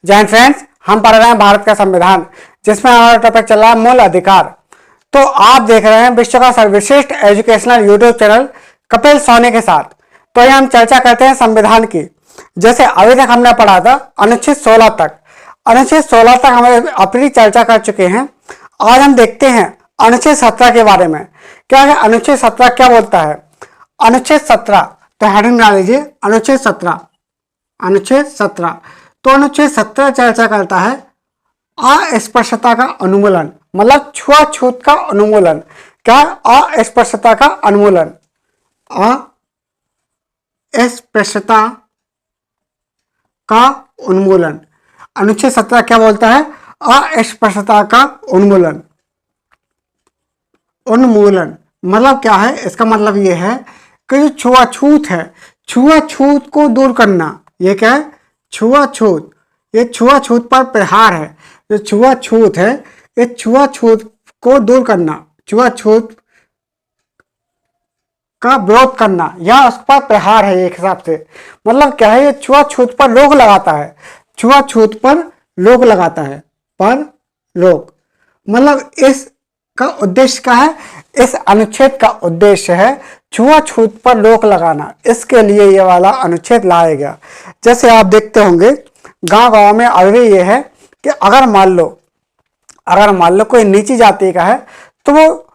जय हिंद फ्रेंड्स, हम पढ़ रहे हैं भारत का संविधान, जिसमें हमारा टॉपिक चल रहा है मूल अधिकार। तो आप देख रहे हैं विश्व का सर्वश्रेष्ठ educational YouTube channel Kapil Soni के साथ। तो ये हम चर्चा करते हैं संविधान की। जैसे अभी तक हमने पढ़ा था अनुच्छेद 16 तक। अनुच्छेद 16 तक हम अपनी चर्चा कर चुके हैं। आज हम देखते हैं अनुच्छेद 17 के बारे में। क्या है अनुच्छेद 17 क्या बोलता है? अनुच्छेद 17, तो हेडिंग डाल लीजिए अनुच्छेद 17। अनुच्छेद 17, तो अनुच्छेद 17 चर्चा करता है अस्पृश्यता का उन्मूलन, मतलब छुआछूत का उन्मूलन। क्या? अस्पृश्यता का उन्मूलन। अस्पृश्यता का उन्मूलन। अनुच्छेद 17 क्या बोलता है? अस्पृश्यता का उन्मूलन। उन्मूलन मतलब क्या है? इसका मतलब यह है कि जो छुआछूत है, छुआछूत को दूर करना। ये क्या है? छुआछूत। ये छुआछूत पर प्रहार है। जो छुआछूत है, ये छुआछूत को दूर करना, छुआछूत का विरोध करना या उस पर प्रहार है। एक हिसाब से मतलब क्या है? ये छुआछूत पर रोक लगाता है। छुआछूत पर रोक लगाता है, पर रोक मतलब इसका उद्देश्य क्या है? इस अनुच्छेद का उद्देश्य है छुआछूत पर रोक लगाना। इसके लिए ये वाला अनुच्छेद लाया गया। जैसे आप देखते होंगे गांव गांव में अभी ये है कि अगर मान लो कोई नीची जाति का है, तो वो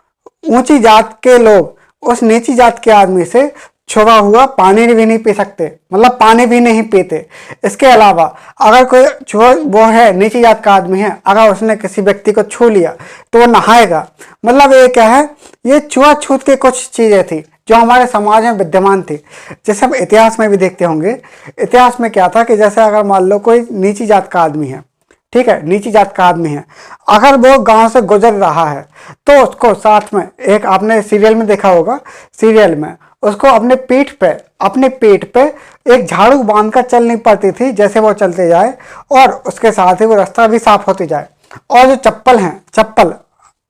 ऊंची जात के लोग उस नीची जात के आदमी से छुआ हुआ पानी भी नहीं पी सकते, मतलब पानी भी नहीं पीते। इसके अलावा अगर कोई वो है नीची जात का आदमी है, अगर उसने किसी व्यक्ति को छू लिया तो वो नहाएगा। मतलब ये क्या है? ये छुआछूत की कुछ चीजें थी जो हमारे समाज में विद्यमान थी। जैसे हम इतिहास में भी देखते होंगे। इतिहास में क्या था कि जैसे अगर मान लो कोई नीची जात का आदमी है, ठीक है, नीची जात का आदमी है, अगर वो गांव से गुजर रहा है तो उसको साथ में एक, आपने सीरियल में देखा होगा, सीरियल में उसको अपने पेट पे एक झाड़ू बांध कर चलनी पड़ती थी, जैसे वो चलते जाए और उसके साथ ही वो रास्ता भी साफ होते जाए। और जो चप्पल हैं,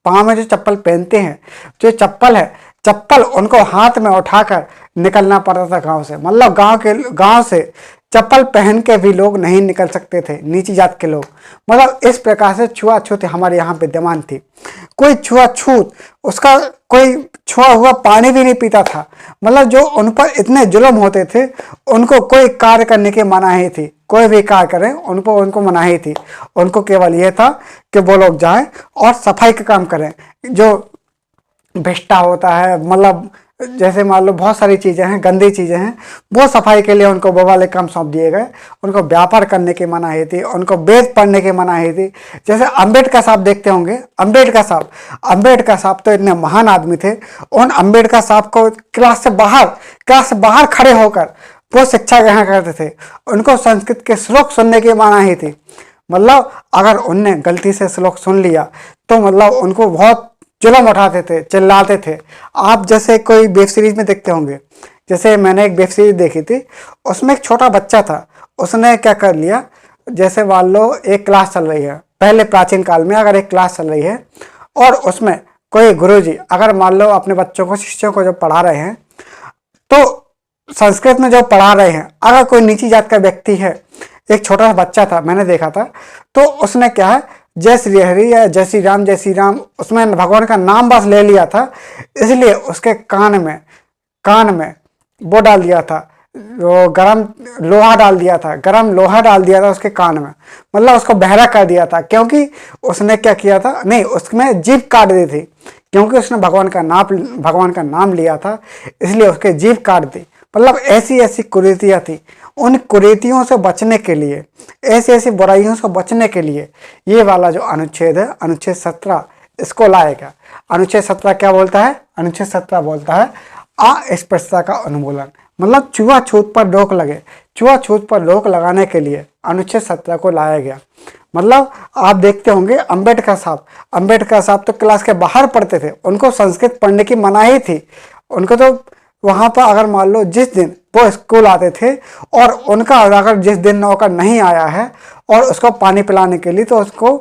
पाँव में जो चप्पल पहनते हैं, जो चप्पल है, चप्पल उनको हाथ में उठाकर निकलना पड़ता था गांव से। मतलब गांव से चप्पल पहन के भी लोग नहीं निकल सकते थे, नीची जात के लोग। मतलब इस प्रकार से छुआछूत हमारे यहाँ विद्यमान थी। कोई छुआछूत, उसका कोई छुआ हुआ पानी भी नहीं पीता था। मतलब जो उन पर इतने जुल्म होते थे, उनको कोई कार्य करने की मनाही थी। कोई भी कार्य करें उनको मनाही थी। उनको केवल यह था कि वो लोग जाएं और सफाई का काम करें। जो भिष्टा होता है, मतलब जैसे मान लो बहुत सारी चीज़ें हैं, गंदी चीज़ें हैं, वो सफाई के लिए उनको वो वाले काम सौंप दिए गए। उनको व्यापार करने की मनाही थी, उनको वेद पढ़ने की मनाही थी। जैसे अम्बेडकर साहब देखते होंगे, अम्बेडकर साहब तो इतने महान आदमी थे। उन अम्बेडकर साहब को क्लास से बाहर खड़े होकर वो शिक्षा ग्रहण करते थे। उनको संस्कृत के श्लोक सुनने की मनाही थी। मतलब अगर उनने गलती से श्लोक सुन लिया तो मतलब उनको बहुत जुल्म उठाते थे, चिल्लाते थे। आप जैसे कोई वेब सीरीज में देखते होंगे, जैसे मैंने एक वेब सीरीज देखी थी, उसमें एक छोटा बच्चा था। उसने क्या कर लिया, जैसे मान लो एक क्लास चल रही है, पहले प्राचीन काल में अगर एक क्लास चल रही है और उसमें कोई गुरुजी अगर मान लो अपने बच्चों को, शिष्यों को जब पढ़ा रहे हैं, तो संस्कृत में जो पढ़ा रहे हैं, अगर कोई नीची जात का व्यक्ति है, एक छोटा सा बच्चा था, मैंने देखा था, तो उसने क्या है, जय श्री हरि या जय श्री राम, उसमें भगवान का नाम बस ले लिया था। इसलिए उसके कान में वो डाल दिया था, वो गरम लोहा डाल दिया था उसके कान में। मतलब उसको बहरा कर दिया था, क्योंकि उसने क्या किया था, नहीं, उसमें जीभ काट दी थी, क्योंकि उसने भगवान का नाम लिया था, इसलिए उसके जीभ काट दी। मतलब ऐसी कुरीतियाँ थी। उन कुरीतियों से बचने के लिए, ऐसी बुराइयों से बचने के लिए ये वाला जो अनुच्छेद है, अनुच्छेद 17, इसको लाएगा। अनुच्छेद 17 क्या बोलता है? अनुच्छेद 17 बोलता है अस्पृश्यता का उन्मूलन, मतलब छुआछूत पर रोक लगे। छुआछूत पर रोक लगाने के लिए अनुच्छेद 17 को लाया गया। मतलब आप देखते होंगे अम्बेडकर साहब तो क्लास के बाहर पढ़ते थे, उनको संस्कृत पढ़ने की मनाही थी। उनको तो वहाँ पर अगर मान लो जिस दिन वो स्कूल आते थे और उनका अगर जिस दिन नौकर नहीं आया है और उसको पानी पिलाने के लिए, तो उसको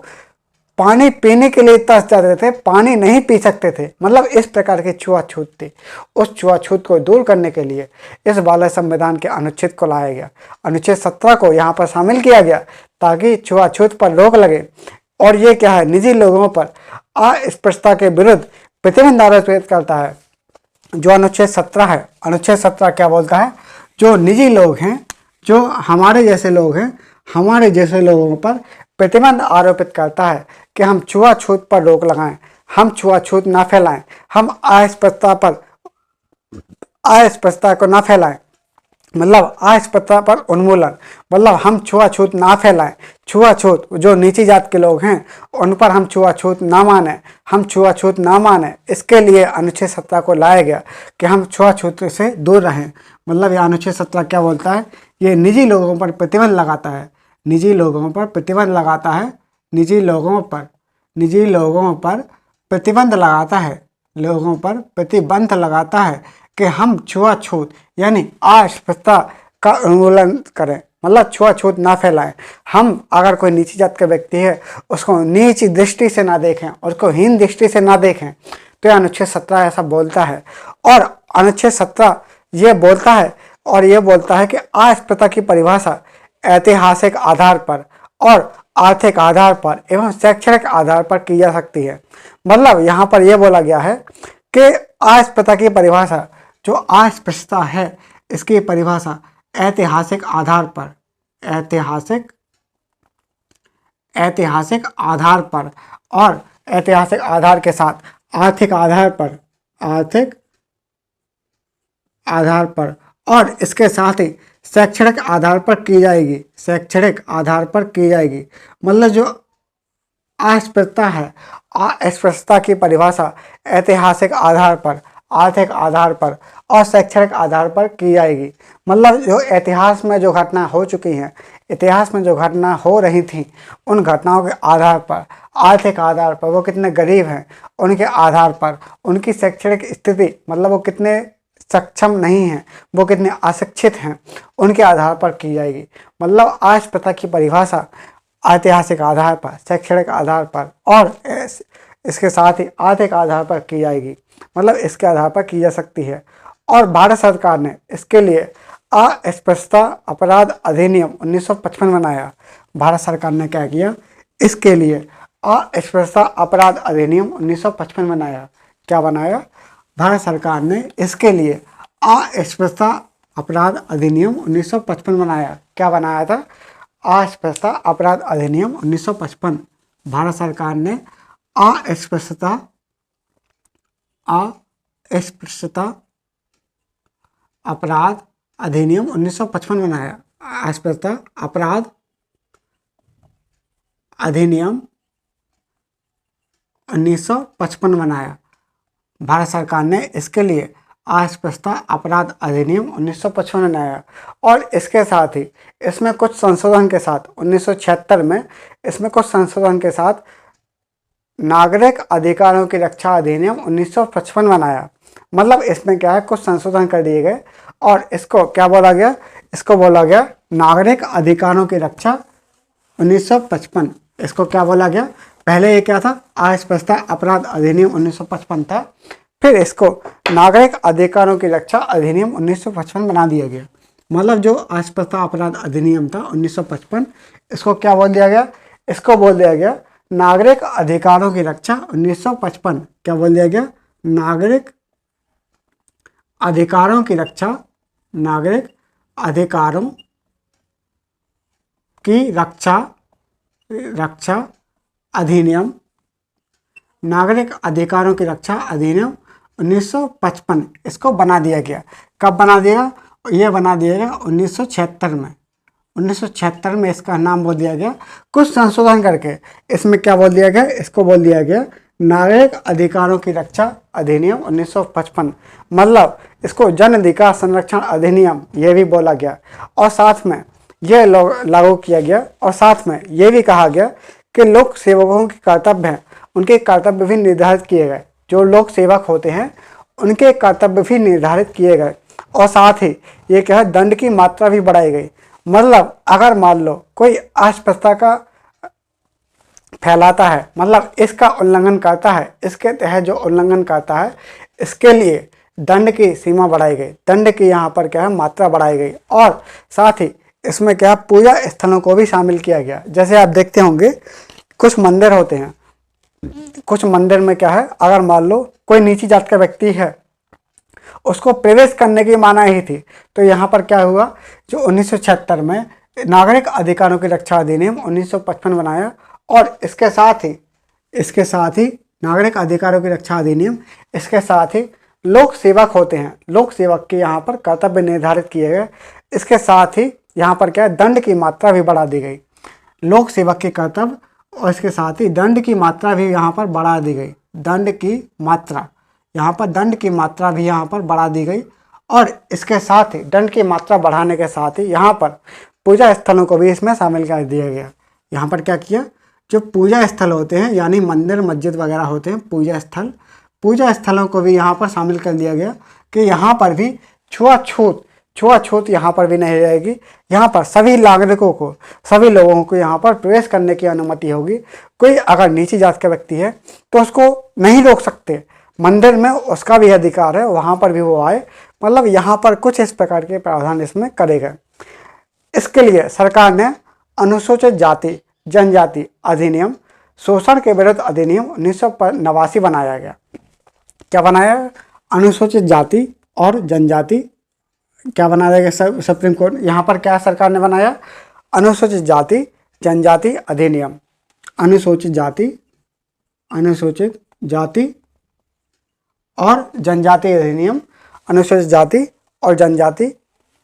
पानी पीने के लिए तरस जाते थे, पानी नहीं पी सकते थे। मतलब इस प्रकार की छुआछूत थी। उस छुआछूत को दूर करने के लिए इस बाल संविधान के अनुच्छेद को लाया गया। अनुच्छेद 17 को यहाँ पर शामिल किया गया ताकि छुआछूत पर रोक लगे। और ये क्या है, निजी लोगों पर अस्पृश्यता के विरुद्ध प्रतिबंध आरोपित करता है। जो अनुच्छेद 17 है, अनुच्छेद 17 क्या बोलता है, जो निजी लोग हैं, जो हमारे जैसे लोग हैं, हमारे जैसे लोगों पर प्रतिबंध आरोपित करता है कि हम छुआछूत पर रोक लगाएं, हम छुआछूत ना फैलाएं, हम अस्पृश्यता को ना फैलाएं। मतलब अस्पृश्यता पर उन्मूलन, मतलब हम छुआछूत ना फैलाएं। छुआछूत, जो नीची जात के लोग हैं उन पर हम छुआछूत ना माने, हम छुआछूत ना माने। इसके लिए अनुच्छेद 17 को लाया गया कि हम छुआछूत से दूर रहें। मतलब ये अनुच्छेद 17 क्या बोलता है, ये निजी लोगों पर प्रतिबंध लगाता है, निजी लोगों पर प्रतिबंध लगाता है, निजी लोगों पर प्रतिबंध लगाता है, लोगों पर प्रतिबंध लगाता है कि हम छुआछूत यानी अस्पृश्यता का उन्मूलन करें। मतलब छुआछूत ना फैलाएं। हम अगर कोई नीची जात का व्यक्ति है उसको नीची दृष्टि से ना देखें, उसको हीन दृष्टि से ना देखें। तो यह अनुच्छेद 17 ऐसा बोलता है। और अनुच्छेद 17 ये बोलता है कि अस्पृश्यता की परिभाषा ऐतिहासिक आधार पर और आर्थिक आधार पर एवं शैक्षणिक आधार पर की जा सकती है। मतलब यहाँ पर यह बोला गया है कि अस्पृश्यता की परिभाषा, जो अस्पृश्यता है, इसकी परिभाषा ऐतिहासिक आधार पर और ऐतिहासिक आधार के साथ आर्थिक आधार पर और इसके साथ ही शैक्षणिक आधार पर की जाएगी। मतलब जो अस्पृश्यता है, अस्पृश्यता की परिभाषा ऐतिहासिक आधार पर, आर्थिक आधार पर और शैक्षणिक आधार पर की जाएगी। मतलब जो इतिहास में जो घटना हो चुकी हैं, इतिहास में जो घटना हो रही थी, उन घटनाओं के आधार पर, आर्थिक आधार पर, वो कितने गरीब हैं उनके आधार पर, उनकी शैक्षणिक स्थिति, मतलब वो कितने सक्षम नहीं हैं, वो कितने अशिक्षित हैं, उनके आधार पर की जाएगी। मतलब अस्पृश्यता की परिभाषा ऐतिहासिक आधार पर, शैक्षणिक आधार पर और इसके साथ ही आर्थिक आधार पर की जाएगी। मतलब इसके आधार पर की जा सकती है। और भारत सरकार ने इसके लिए अस्पृश्यता अपराध अधिनियम 1955 बनाया। भारत सरकार ने क्या किया, इसके लिए अस्पृश्यता अपराध अधिनियम 1955 बनाया। क्या बनाया, भारत सरकार ने इसके लिए अस्पृश्यता अपराध अधिनियम 1955 बनाया। क्या बनाया था, अस्पृश्यता अपराध अधिनियम 1955। भारत सरकार ने अस्पृश्यता अपराध अधिनियम 1955 बनाया। अस्पृश्यता अपराध अधिनियम 1955 बनाया। भारत सरकार ने इसके लिए अस्पृश्यता अपराध अधिनियम 1955 बनाया। और इसके साथ ही इसमें कुछ संशोधन के साथ 1976 में इसमें कुछ संशोधन के साथ नागरिक अधिकारों की रक्षा अधिनियम 1955 बनाया। मतलब इसमें क्या है, कुछ संशोधन कर दिए गए और इसको क्या बोला गया, इसको बोला गया नागरिक अधिकारों की रक्षा 1955। इसको क्या बोला गया, पहले ये क्या था, अस्पृश्यता अपराध अधिनियम 1955 था, फिर इसको नागरिक अधिकारों की रक्षा अधिनियम 1955 बना दिया गया। मतलब जो अस्पृश्यता अपराध अधिनियम था 1955, इसको क्या बोल दिया गया, इसको बोल दिया गया नागरिक अधिकारों की रक्षा 1955। क्या बोल दिया गया, नागरिक अधिकारों की रक्षा, नागरिक अधिकारों की रक्षा अधिनियम, नागरिक अधिकारों की रक्षा अधिनियम 1955। इसको बना दिया गया। कब बना दिया, ये बना दिया गया 1976 में। 1976 में इसका नाम बोल दिया गया, कुछ संशोधन करके इसमें क्या बोल दिया गया, इसको बोल दिया गया नागरिक अधिकारों की रक्षा अधिनियम 1955। मतलब इसको जन अधिकार संरक्षण अधिनियम ये भी बोला गया। और साथ में यह लागू किया गया और साथ में ये भी कहा गया कि लोक सेवकों के कर्तव्य हैं, उनके कर्तव्य भी निर्धारित किए गए। जो लोक सेवक होते हैं उनके कर्तव्य भी निर्धारित किए गए। और साथ ही ये क्या है, दंड की मात्रा भी बढ़ाई गई। मतलब अगर मान लो कोई अस्पृश्यता का फैलाता है, मतलब इसका उल्लंघन करता है, इसके तहत जो उल्लंघन करता है इसके लिए दंड की सीमा बढ़ाई गई, दंड की यहाँ पर क्या है मात्रा बढ़ाई गई। और साथ ही इसमें क्या पूजा स्थलों को भी शामिल किया गया। जैसे आप देखते होंगे कुछ मंदिर होते हैं, कुछ मंदिर में क्या है, अगर मान लो कोई नीची जात का व्यक्ति है उसको प्रवेश करने की मनाही थी, तो यहाँ पर क्या हुआ, जो 1976 में नागरिक अधिकारों की रक्षा अधिनियम 1955 बनाया, और इसके साथ ही नागरिक अधिकारों की रक्षा अधिनियम, इसके साथ ही लोक सेवक होते हैं, लोक सेवक के यहाँ पर कर्तव्य निर्धारित किए गए। इसके साथ ही यहाँ पर क्या दंड की मात्रा भी बढ़ा दी गई, लोक सेवक के कर्तव्य और इसके साथ ही दंड की मात्रा भी यहाँ पर बढ़ा दी गई, दंड की मात्रा, यहाँ पर दंड की मात्रा भी यहाँ पर बढ़ा दी गई। और इसके साथ ही दंड की मात्रा बढ़ाने के साथ ही यहाँ पर पूजा स्थलों को भी इसमें शामिल कर दिया गया। यहाँ पर क्या किया, जो पूजा स्थल होते हैं यानी मंदिर मस्जिद वगैरह होते हैं पूजा स्थलों को भी यहाँ पर शामिल कर दिया गया कि यहाँ पर भी छुआछूत यहाँ पर भी नहीं रहेगी। यहाँ पर सभी नागरिकों को, सभी लोगों को यहाँ पर प्रवेश करने की अनुमति होगी। कोई अगर नीची जात का व्यक्ति है तो उसको नहीं रोक सकते, मंदिर में उसका भी अधिकार है, वहाँ पर भी वो आए, मतलब यहाँ पर कुछ इस प्रकार के प्रावधान इसमें करे गए। इसके लिए सरकार ने अनुसूचित जाति जनजाति अधिनियम, शोषण के विरुद्ध अधिनियम 1989 बनाया गया। क्या बनाया, अनुसूचित जाति और जनजाति क्या बनाया गया सुप्रीम कोर्ट, यहाँ पर क्या सरकार ने बनाया, अनुसूचित जाति जनजाति अधिनियम, अनुसूचित जाति और जनजाति अधिनियम, अनुसूचित जाति और जनजाति,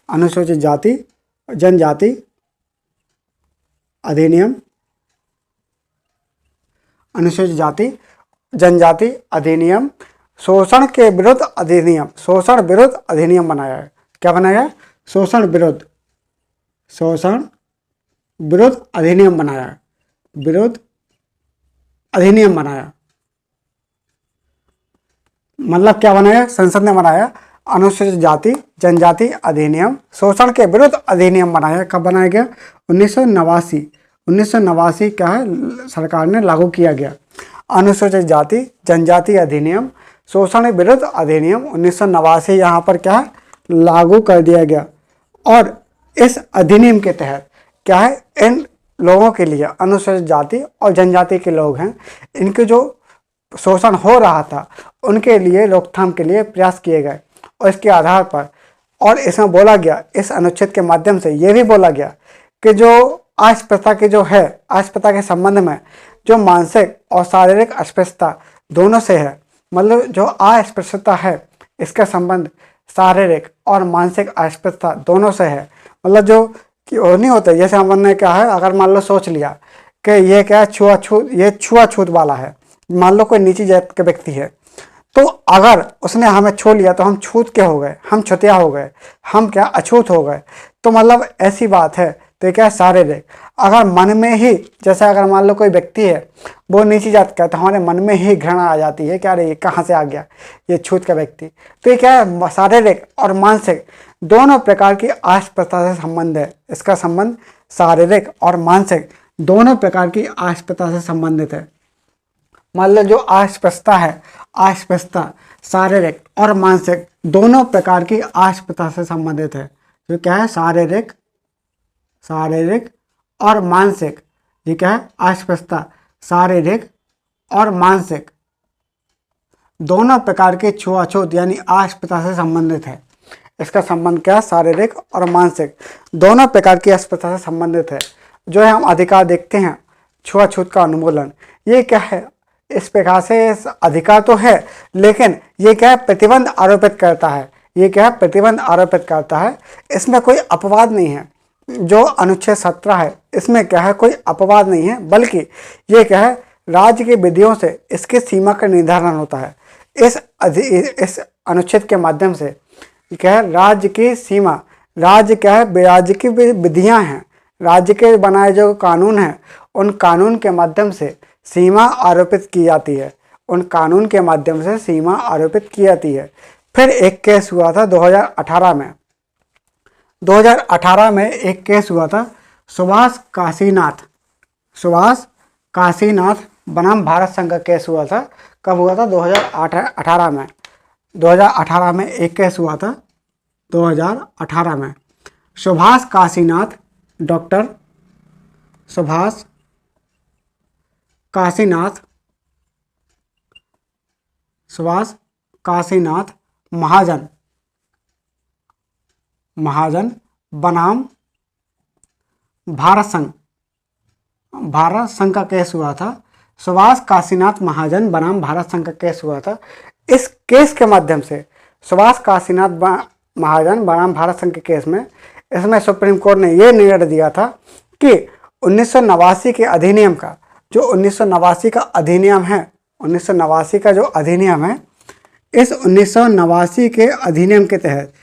अनुसूचित जाति जनजाति अधिनियम, अनुसूचित जाति जनजाति अधिनियम, शोषण के विरुद्ध अधिनियम, शोषण विरुद्ध अधिनियम बनाया है। क्या बनाया, शोषण विरुद्ध अधिनियम बनाया, विरुद्ध अधिनियम बनाया, मतलब क्या बनाया, संसद ने बनाया अनुसूचित जाति जनजाति अधिनियम, शोषण के विरुद्ध अधिनियम बनाया। कब बनाया गया, 1989 क्या है सरकार ने लागू किया गया। अनुसूचित जाति जनजाति अधिनियम, शोषण विरुद्ध अधिनियम 1989 यहाँ पर क्या है लागू कर दिया गया। और इस अधिनियम के तहत क्या है, इन लोगों के लिए, अनुसूचित जाति और जनजाति के लोग हैं, इनके जो शोषण हो रहा था उनके लिए रोकथाम के लिए प्रयास किए गए। और इसके आधार पर, और इसमें बोला गया, इस अनुच्छेद के माध्यम से ये भी बोला गया कि जो अस्पृश्यता के जो है, अस्पृश्यता के संबंध में जो मानसिक और शारीरिक अस्पृश्यता दोनों से है, मतलब जो अस्पृश्यता है इसका संबंध शारीरिक और मानसिक अस्पृश्यता दोनों से है। मतलब जो कि और नहीं होता, जैसे हमने क्या है, अगर मान लो सोच लिया कि ये क्या है छुआछूत वाला है, मान लो कोई नीची जात के व्यक्ति है, तो अगर उसने हमें छू लिया तो हम छूत के हो गए, हम छुतिया हो गए, हम क्या अछूत हो गए, तो मतलब ऐसी बात है। तो ये क्या है, शारीरिक। अगर मन में ही, जैसे अगर मान लो कोई व्यक्ति है वो नीची जात का है, तो हमारे मन में ही घृणा आ जाती है, क्या रे ये कहाँ से आ गया ये छूत का व्यक्ति। तो ये क्या है, शारीरिक और मानसिक दोनों प्रकार की अस्पृश्यता से संबंध है। इसका संबंध शारीरिक और मानसिक दोनों प्रकार की अस्पृश्यता से संबंधित है। मान लो जो अस्पृश्यता है, अस्पृश्यता शारीरिक और मानसिक दोनों प्रकार की अस्पृश्यता से संबंधित है। जो क्या है, शारीरिक और मानसिक, ये क्या है, अस्पृश्यता शारीरिक और मानसिक दोनों प्रकार के छुआछूत यानी अस्पृश्यता से संबंधित है। इसका संबंध क्या है, शारीरिक और मानसिक दोनों प्रकार की अस्पृश्यता से संबंधित है। जो है हम अधिकार देखते हैं, छुआछूत का उन्मूलन, ये क्या है, इस प्रकार से अधिकार तो है लेकिन ये क्या है, प्रतिबंध आरोपित करता है। ये क्या है, प्रतिबंध आरोपित करता है, इसमें कोई अपवाद नहीं है। जो अनुच्छेद 17 है इसमें क्या है, कोई अपवाद नहीं है, बल्कि ये क्या है, राज्य की विधियों से इसकी सीमा का निर्धारण होता है। इस अनुच्छेद के माध्यम से क्या है, राज्य की सीमा, राज्य क्या है, राज्य की विधियां हैं, राज्य के बनाए जो कानून हैं उन कानून के माध्यम से सीमा आरोपित की जाती है, उन कानून के माध्यम से सीमा आरोपित की जाती है। फिर एक केस हुआ था 2018 में, 2018 में एक केस हुआ था सुभाष काशीनाथ बनाम भारत संघ का केस हुआ था। कब हुआ था? 2018 में। 2018 में एक केस हुआ था, 2018 में। सुभाष काशीनाथ, डॉक्टर सुभाष काशीनाथ, सुभाष काशीनाथ महाजन बनाम भारत संघ का केस हुआ था। सुभाष काशीनाथ महाजन बनाम भारत संघ का केस हुआ था। इस केस के माध्यम से सुभाष काशीनाथ महाजन बनाम भारत संघ के केस में, इसमें सुप्रीम कोर्ट ने यह निर्णय दिया था कि 1989 के अधिनियम का, जो 1989 का अधिनियम है, 1989 का जो अधिनियम है, इस 1989 के अधिनियम के तहत,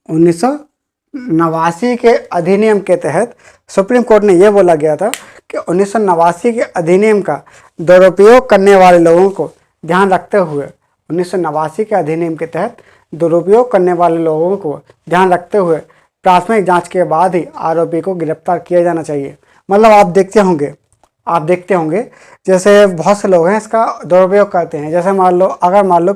1989 के अधिनियम के तहत सुप्रीम कोर्ट ने यह बोला गया था कि 1989 के अधिनियम का दुरुपयोग करने वाले लोगों को ध्यान रखते हुए, 1989 के अधिनियम के तहत दुरुपयोग करने वाले लोगों को ध्यान रखते हुए प्राथमिक जांच के बाद ही आरोपी को गिरफ्तार किया जाना चाहिए। मतलब आप देखते होंगे जैसे बहुत से लोग हैं इसका दुरुपयोग करते हैं। जैसे मान लो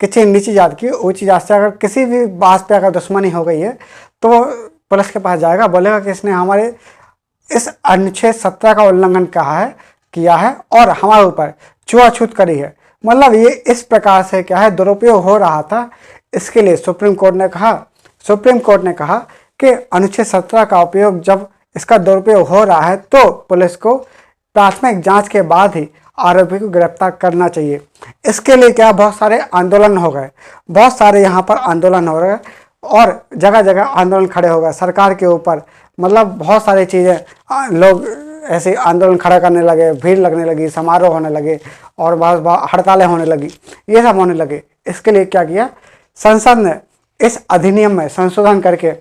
किसी नीची जात की ऊंची जात से अगर किसी भी बात पे अगर दुश्मनी हो गई है तो वो पुलिस के पास जाएगा, बोलेगा कि इसने हमारे इस अनुच्छेद 17 का उल्लंघन किया है और हमारे ऊपर छुआछूत करी है। मतलब ये इस प्रकार से क्या है, दुरुपयोग हो रहा था। इसके लिए सुप्रीम कोर्ट ने कहा कि अनुच्छेद 17 का उपयोग, जब इसका दुरुपयोग हो रहा है तो पुलिस को प्राथमिक जांच के बाद ही आरोपी को गिरफ्तार करना चाहिए। इसके लिए क्या बहुत सारे आंदोलन हो गए, बहुत सारे यहाँ पर आंदोलन हो रहे और जगह जगह आंदोलन खड़े हो गए सरकार के ऊपर। मतलब बहुत सारी चीज़ें, लोग ऐसे आंदोलन खड़ा करने लगे, भीड़ लगने लगी, समारोह होने लगे और बहुत हड़तालें होने लगी, ये सब होने लगे। इसके लिए क्या किया, संसद ने इस अधिनियम में संशोधन करके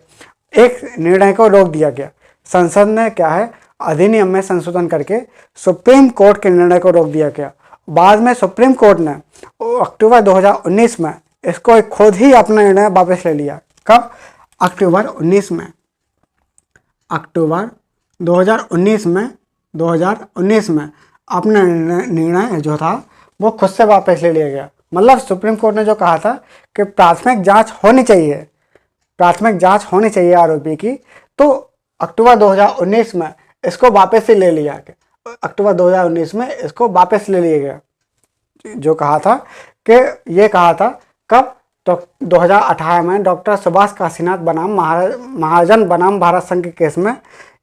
एक निर्णय को रोक दिया गया। संसद ने क्या है, अधिनियम में संशोधन करके सुप्रीम कोर्ट के निर्णय को रोक दिया गया। बाद में सुप्रीम कोर्ट ने अक्टूबर 2019 में इसको खुद ही अपना निर्णय वापस ले लिया। कब? अक्टूबर 2019 में अपना निर्णय जो था वो खुद से वापस ले लिया गया। मतलब सुप्रीम कोर्ट ने जो कहा था कि प्राथमिक जांच होनी चाहिए आरोपी की, तो अक्टूबर 2019 में इसको वापस से ले लिया गया। अक्टूबर 2019 में इसको वापस ले लिया गया। जो कहा था कि ये कहा था कब, तो 2018 में डॉक्टर सुभाष काशीनाथ बनाम महाजन बनाम भारत संघ के केस में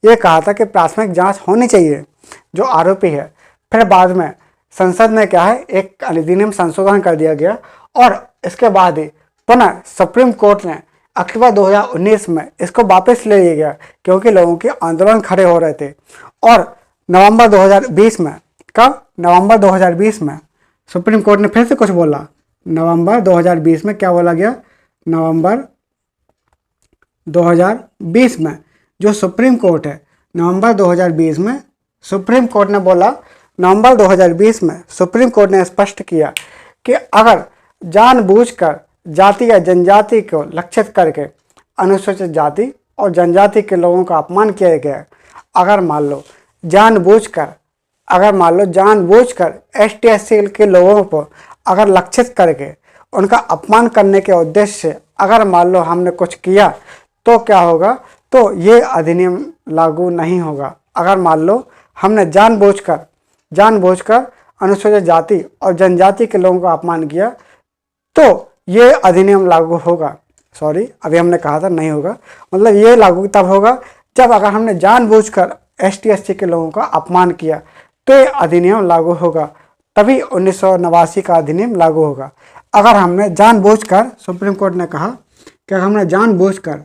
ये कहा था कि प्राथमिक जांच होनी चाहिए जो आरोपी है। फिर बाद में संसद ने क्या है, एक अधिनियम संशोधन कर दिया गया और इसके बाद ही पुनः सुप्रीम कोर्ट ने अक्टूबर 2019 में इसको वापस ले लिया गया, क्योंकि लोगों के आंदोलन खड़े हो रहे थे। और नवंबर 2020 में, कब? नवंबर 2020 में सुप्रीम कोर्ट ने फिर से कुछ बोला। नवंबर 2020 में क्या बोला गया? नवंबर 2020 में जो सुप्रीम कोर्ट है, नवंबर 2020 में सुप्रीम कोर्ट ने बोला, नवंबर 2020 में सुप्रीम कोर्ट ने स्पष्ट किया कि अगर जानबूझकर जाति या जनजाति को लक्षित करके अनुसूचित जाति और जनजाति के लोगों का अपमान किया गया, अगर मान लो जानबूझकर ST SC के लोगों को अगर लक्षित करके उनका अपमान करने के उद्देश्य से अगर मान लो हमने कुछ किया, तो क्या होगा, तो ये अधिनियम लागू नहीं होगा। अगर मान लो हमने जानबूझकर अनुसूचित जाति और जनजाति के लोगों का अपमान किया, तो ये अधिनियम लागू होगा। सॉरी, अभी हमने कहा था नहीं होगा। मतलब ये लागू तब होगा जब अगर हमने जानबूझकर ST SC के लोगों का अपमान किया, तो ये अधिनियम लागू होगा। तभी 1989 का अधिनियम लागू होगा। अगर हमने जानबूझकर, सुप्रीम कोर्ट ने कहा कि अगर हमने जानबूझकर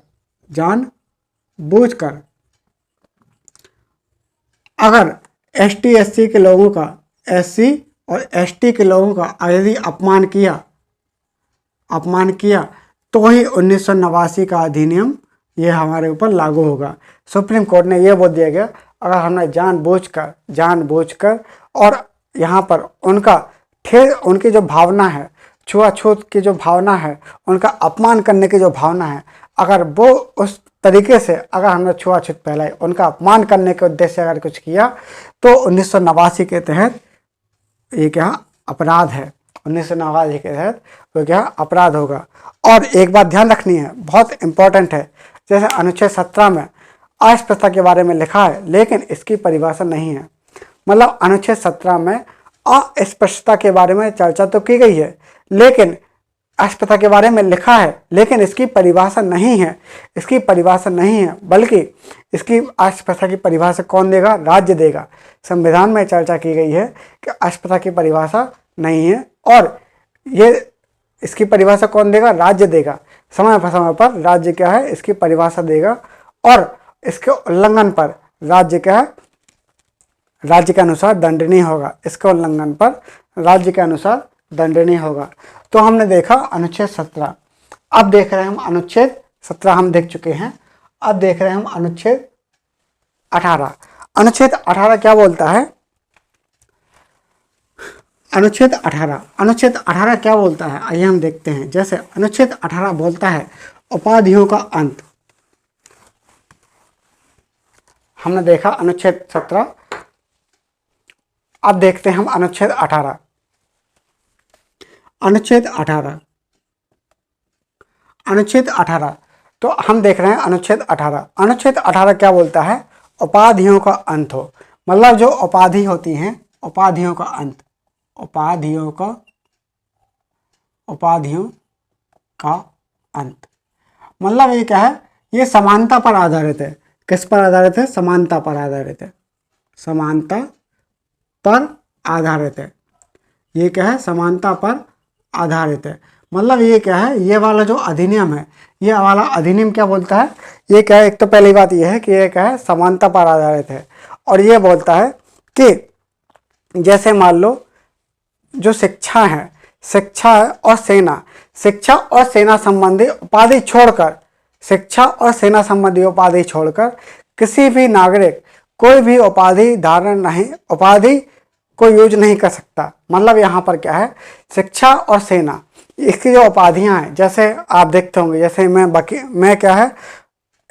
अगर ST SC के लोगों का, SC और ST के लोगों का यदि अपमान किया तो ही 1989 का अधिनियम ये हमारे ऊपर लागू होगा। सुप्रीम कोर्ट ने यह बोल दिया गया, अगर हमने जानबूझकर और यहाँ पर उनकी जो भावना है, छुआछूत की जो भावना है, उनका अपमान करने की जो भावना है, अगर वो उस तरीके से अगर हमने छुआछूत फैलाई, उनका अपमान करने के उद्देश्य से अगर कुछ किया, तो 1989 के तहत ये क्या अपराध है। 1989 के तहत वो क्या अपराध होगा। और एक बात ध्यान रखनी है, बहुत इंपॉर्टेंट है, जैसे अनुच्छेद 17 में अस्पृश्यता के बारे में लिखा है, लेकिन इसकी परिभाषा नहीं है। मतलब अनुच्छेद 17 में अस्पृश्यता के बारे में चर्चा तो की गई है, लेकिन अस्पृश्यता के बारे में लिखा है, लेकिन इसकी परिभाषा नहीं है। इसकी परिभाषा नहीं है, बल्कि इसकी अस्पृश्यता की परिभाषा कौन देगा? राज्य देगा। संविधान में चर्चा की गई है कि अस्पृश्यता की परिभाषा नहीं है, और ये इसकी परिभाषा कौन देगा? राज्य देगा। समय पर राज्य क्या है, इसकी परिभाषा देगा, और इसके उल्लंघन पर राज्य क्या है, राज्य के अनुसार दंडनीय होगा। इसके उल्लंघन पर राज्य के अनुसार दंडनीय होगा। तो हमने देखा अनुच्छेद 17। अब देख रहे हैं हम अनुच्छेद 17 हम देख चुके हैं। अब देख रहे हैं हम अनुच्छेद 18। अनुच्छेद 18 क्या बोलता है? अनुच्छेद 18 क्या बोलता है? आइए हम देखते हैं। जैसे अनुच्छेद 18 बोलता है उपाधियों का अंत। हमने देखा अनुच्छेद 17। अब देखते हैं हम अनुच्छेद 18। अनुच्छेद 18 तो हम देख रहे हैं अनुच्छेद 18। अनुच्छेद 18 क्या बोलता है? उपाधियों का अंत हो। मतलब जो उपाधि होती हैं, उपाधियों का अंत, उपाधियों का अंत। मतलब ये क्या है? ये समानता पर आधारित है। किस पर आधारित है? समानता पर आधारित है। समानता पर आधारित है। ये क्या है? समानता पर आधारित है। मतलब ये क्या है? ये वाला जो अधिनियम है, ये वाला अधिनियम क्या बोलता है? ये क्या है? एक तो पहली बात ये है कि ये क्या है? समानता पर आधारित है। और ये बोलता है कि जैसे मान लो जो शिक्षा है, शिक्षा और सेना, शिक्षा और सेना संबंधी उपाधि छोड़कर, शिक्षा और सेना संबंधी उपाधि छोड़कर किसी भी नागरिक कोई भी उपाधि धारण नहीं, उपाधि को यूज नहीं कर सकता। मतलब यहाँ पर क्या है? शिक्षा और सेना, इसकी जो उपाधियाँ हैं, जैसे आप देखते होंगे, जैसे मैं क्या है?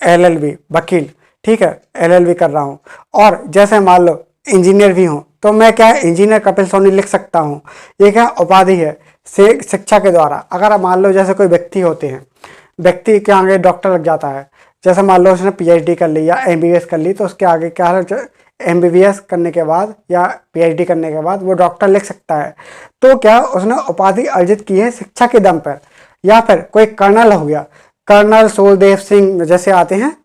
LLB वकील, ठीक है, LLB कर रहा हूँ। और जैसे मान लो इंजीनियर भी हूँ, तो मैं क्या है? इंजीनियर कपिल सोनी लिख सकता हूँ। ये क्या उपाधि है? शिक्षा के द्वारा। अगर मान लो जैसे कोई व्यक्ति होते हैं, व्यक्ति के आगे डॉक्टर लग जाता है, जैसे मान लो उसने PhD कर ली या MBBS कर ली, तो उसके आगे क्या है? MBBS करने के बाद या PhD करने के बाद वो डॉक्टर लिख सकता है। तो क्या उसने उपाधि अर्जित की है शिक्षा के दम पर। या फिर कोई कर्नल हो गया, कर्नल सूरदेव सिंह जैसे आते हैं।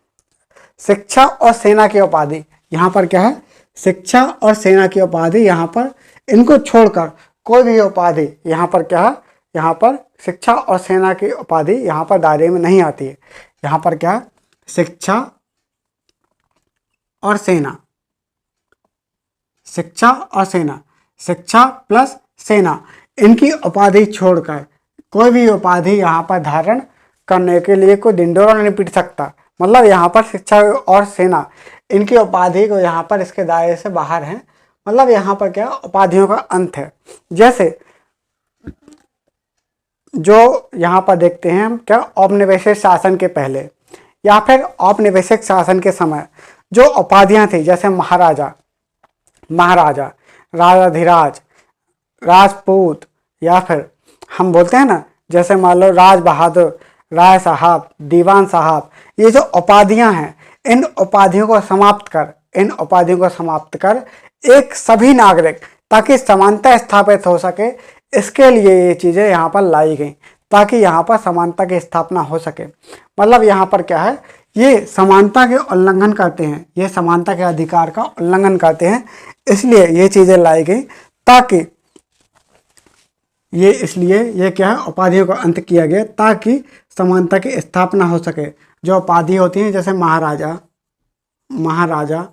शिक्षा और सेना की उपाधि, यहाँ पर क्या है? शिक्षा और सेना की उपाधि, यहाँ पर इनको छोड़कर कोई भी उपाधि यहाँ पर क्या है? यहाँ पर शिक्षा और सेना की उपाधि यहाँ पर दायरे में नहीं आती है। यहाँ पर क्या है? शिक्षा और सेना, शिक्षा और सेना, शिक्षा प्लस सेना, इनकी उपाधि छोड़कर कोई भी उपाधि यहाँ पर धारण करने के लिए कोई ढिंढोरा नहीं पीट सकता। मतलब यहाँ पर शिक्षा और सेना, इनकी उपाधि को यहाँ पर इसके दायरे से बाहर है। मतलब यहाँ पर क्या? उपाधियों का अंत है। जैसे जो यहाँ पर देखते हैं हम, क्या औपनिवेशिक शासन के पहले या फिर औपनिवेशिक शासन के समय जो उपाधियाँ थी, जैसे महाराजा, राजाधिराज, राजपूत, या फिर हम बोलते हैं ना, जैसे मान लो राज बहादुर, राय साहब, दीवान साहब, ये जो उपाधियां हैं, इन उपाधियों को समाप्त कर एक सभी नागरिक, ताकि समानता स्थापित हो सके, इसके लिए ये चीज़ें यहाँ पर लाई गई, ताकि यहाँ पर समानता की स्थापना हो सके। मतलब यहाँ पर क्या है? ये समानता के उल्लंघन करते हैं, ये समानता के अधिकार का उल्लंघन करते हैं, इसलिए ये चीज़ें लाई गई, ताकि इसलिए ये क्या है? उपाधियों का अंत किया गया ताकि समानता की स्थापना हो सके। जो उपाधि होती हैं, जैसे महाराजा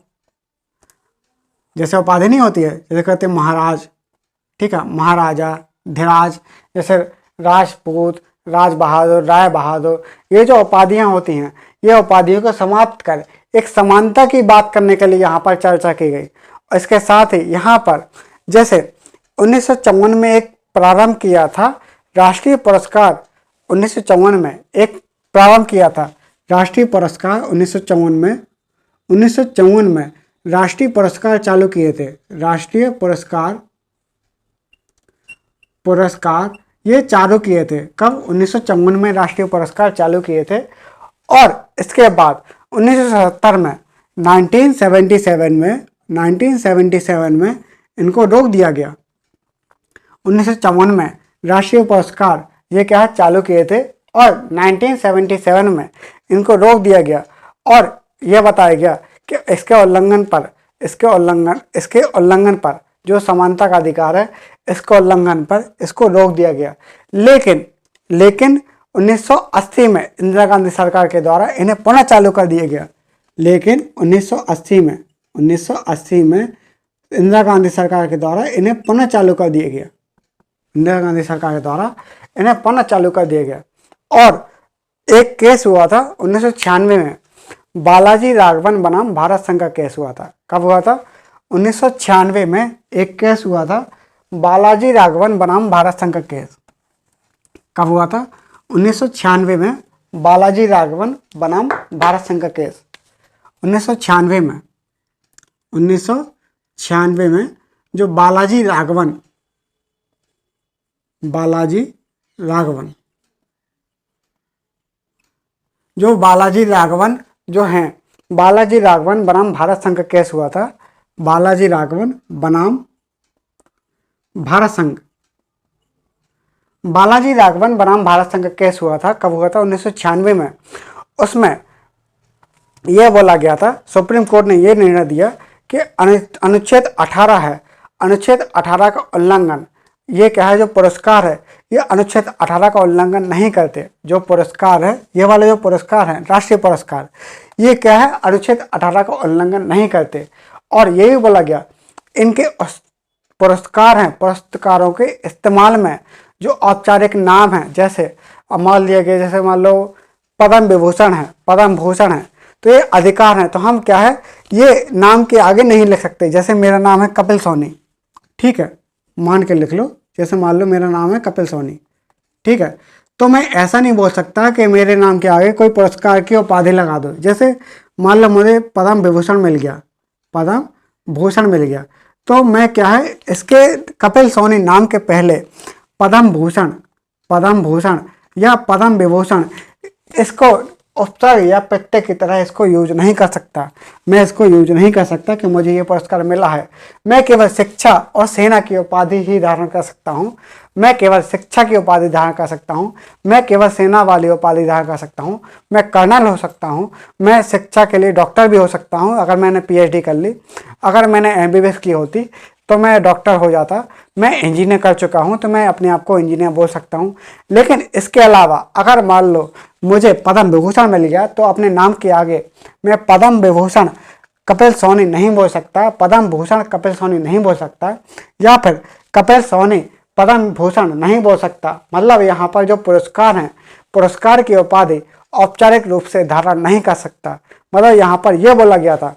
जैसे उपाधि नहीं होती है, जैसे कहते हैं महाराज, ठीक है, महाराजा, धीराज, जैसे राजपूत, राज बहादुर, राय बहादुर, ये जो उपाधियां होती हैं, ये उपाधियों को समाप्त कर एक समानता की बात करने के लिए यहाँ पर चर्चा की गई। और इसके साथ ही यहाँ पर जैसे 1954 में एक प्रारंभ किया था राष्ट्रीय पुरस्कार, 1954 में एक प्रारंभ किया था राष्ट्रीय पुरस्कार 1954 में राष्ट्रीय पुरस्कार चालू किए थे। राष्ट्रीय पुरस्कार ये चालू किए थे कब? 1954 में राष्ट्रीय पुरस्कार चालू किए थे। और इसके बाद 1977 में 1977 में इनको रोक दिया गया। 1954 में राष्ट्रीय पुरस्कार ये क्या है चालू किए थे और 1977 में इनको रोक दिया गया और यह बताया गया कि इसके उल्लंघन पर जो समानता का अधिकार है इसके उल्लंघन पर इसको रोक दिया गया। लेकिन 1980 में इंदिरा गांधी सरकार के द्वारा इन्हें पुनः चालू कर दिया गया। लेकिन 1980 में इंदिरा गांधी सरकार के द्वारा इन्हें पुनः चालू कर दिया गया। इंदिरा गांधी सरकार के द्वारा इन्हें पुनः चालू कर दिया गया। और एक केस हुआ था 1996 में, बालाजी राघवन बनाम भारत संघ का केस हुआ था। कब हुआ था? 1996 में एक केस हुआ था, बालाजी राघवन बनाम भारत संघ का केस। कब हुआ था? 1996 में बालाजी राघवन बनाम भारत संघ का केस। 1996 में जो बालाजी राघवन बनाम भारत संघ का केस हुआ था। बालाजी राघवन बनाम भारत संघ का केस हुआ था। कब हुआ था? 1996 में। उसमें यह बोला गया था, सुप्रीम कोर्ट ने यह निर्णय दिया कि अनुच्छेद 18 है, अनुच्छेद 18 का उल्लंघन, ये क्या है जो पुरस्कार है ये अनुच्छेद 18 का उल्लंघन नहीं करते। जो पुरस्कार है, ये वाले जो पुरस्कार हैं राष्ट्रीय पुरस्कार, ये क्या है अनुच्छेद 18 का उल्लंघन नहीं करते। और ये भी बोला गया इनके पुरस्कार हैं, पुरस्कारों के इस्तेमाल में जो औपचारिक नाम है, जैसे मान लिया गया, जैसे मान लो पद्म विभूषण है, पद्म भूषण है, तो ये अधिकार है। तो हम क्या है ये नाम के आगे नहीं लिख सकते। जैसे मेरा नाम है कपिल सोनी, ठीक है, मान के लिख लो, जैसे मान लो मेरा नाम है कपिल सोनी, ठीक है, तो मैं ऐसा नहीं बोल सकता कि मेरे नाम के आगे कोई पुरस्कार की उपाधि लगा दो। जैसे मान लो मुझे पद्म विभूषण मिल गया, पद्म भूषण मिल गया, तो मैं क्या है इसके कपिल सोनी नाम के पहले पद्म भूषण या पद्म विभूषण इसको उपसर्ग या प्रत्यय की तरह इसको यूज नहीं कर सकता। मैं इसको यूज नहीं कर सकता कि मुझे ये पुरस्कार मिला है। मैं केवल शिक्षा और सेना की उपाधि ही धारण कर सकता हूँ। मैं केवल शिक्षा की उपाधि धारण कर सकता हूँ। मैं केवल सेना वाली उपाधि धारण कर सकता हूँ। मैं कर्नल हो सकता हूँ। मैं शिक्षा के लिए डॉक्टर भी हो सकता हूँ अगर मैंने PhD कर ली। अगर मैंने MBBS की होती तो मैं डॉक्टर हो जाता। मैं इंजीनियर कर चुका हूँ तो मैं अपने आप को इंजीनियर बोल सकता हूँ। लेकिन इसके अलावा अगर मान लो मुझे पद्म विभूषण मिल गया तो अपने नाम के आगे मैं पद्म विभूषण कपिल सोनी नहीं बोल सकता, पद्म भूषण कपिल सोनी नहीं बोल सकता, या फिर कपिल सोनी पद्म भूषण नहीं बोल सकता। मतलब यहाँ पर जो पुरस्कार हैं, पुरस्कार की उपाधि औपचारिक रूप से धारण नहीं कर सकता। मतलब यहाँ पर यह बोला गया था